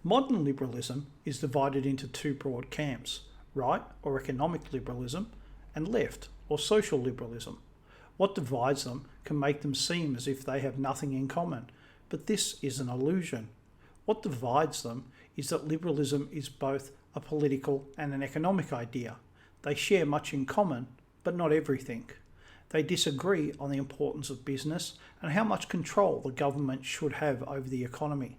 Modern liberalism is divided into two broad camps: right or economic liberalism, and left or social liberalism. What divides them can make them seem as if they have nothing in common, but this is an illusion. What divides them is that liberalism is both a political and an economic idea. They share much in common, but not everything. They disagree on the importance of business and how much control the government should have over the economy.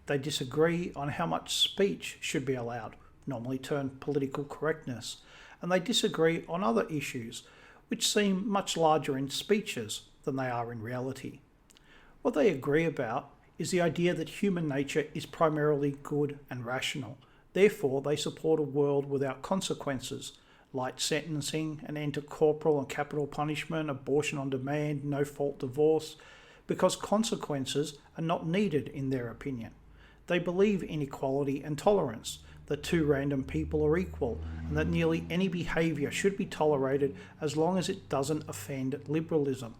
They disagree on how much speech should be allowed, normally termed political correctness, and they disagree on other issues which seem much larger in speeches than they are in reality. What they agree about is the idea that human nature is primarily good and rational. Therefore, they support a world without consequences, light sentencing, an end to corporal and capital punishment, abortion on demand, no-fault divorce, because consequences are not needed in their opinion. They believe in equality and tolerance, that two random people are equal, and that nearly any behaviour should be tolerated as long as it doesn't offend liberalism.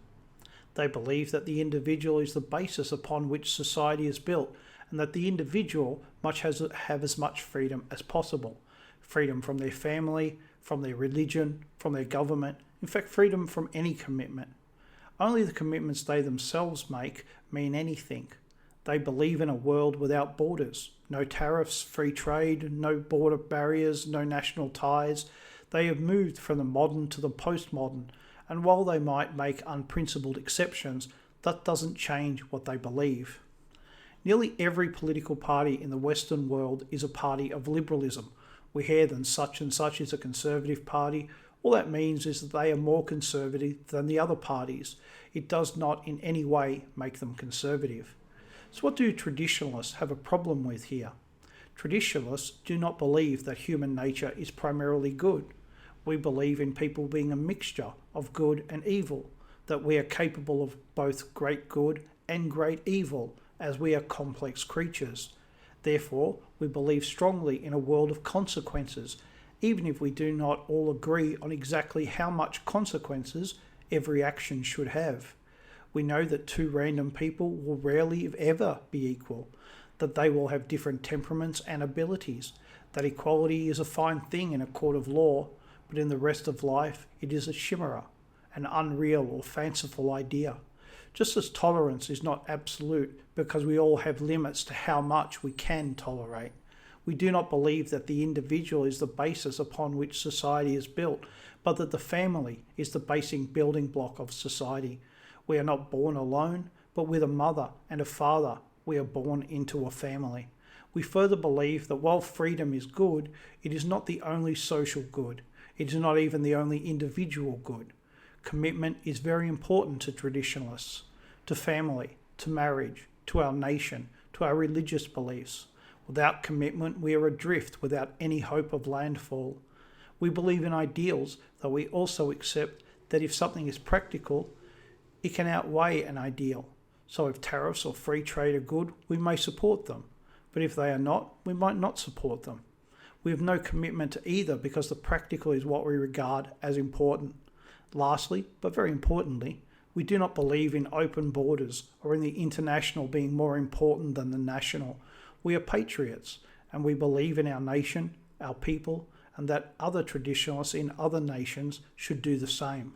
They believe that the individual is the basis upon which society is built, and that the individual must have as much freedom as possible. Freedom from their family, from their religion, from their government, in fact freedom from any commitment. Only the commitments they themselves make mean anything. They believe in a world without borders, no tariffs, free trade, no border barriers, no national ties. They have moved from the modern to the postmodern, and while they might make unprincipled exceptions, that doesn't change what they believe. Nearly every political party in the Western world is a party of liberalism. We hear that such and such is a conservative party. All that means is that they are more conservative than the other parties. It does not in any way make them conservative. So what do traditionalists have a problem with here? Traditionalists do not believe that human nature is primarily good. We believe in people being a mixture of good and evil, that we are capable of both great good and great evil, as we are complex creatures. Therefore, we believe strongly in a world of consequences, even if we do not all agree on exactly how much consequences every action should have. We know that two random people will rarely ever be equal, that they will have different temperaments and abilities, that equality is a fine thing in a court of law, but in the rest of life it is a chimera, an unreal or fanciful idea. Just as tolerance is not absolute because we all have limits to how much we can tolerate. We do not believe that the individual is the basis upon which society is built, but that the family is the basic building block of society. We are not born alone, but with a mother and a father, we are born into a family. We further believe that while freedom is good, it is not the only social good. It is not even the only individual good. Commitment is very important to traditionalists, to family, to marriage, to our nation, to our religious beliefs. Without commitment, we are adrift without any hope of landfall. We believe in ideals, though we also accept that if something is practical, it can outweigh an ideal. So if tariffs or free trade are good, we may support them. But if they are not, we might not support them. We have no commitment to either because the practical is what we regard as important. Lastly, but very importantly, we do not believe in open borders or in the international being more important than the national. We are patriots, and we believe in our nation, our people, and that other traditionalists in other nations should do the same.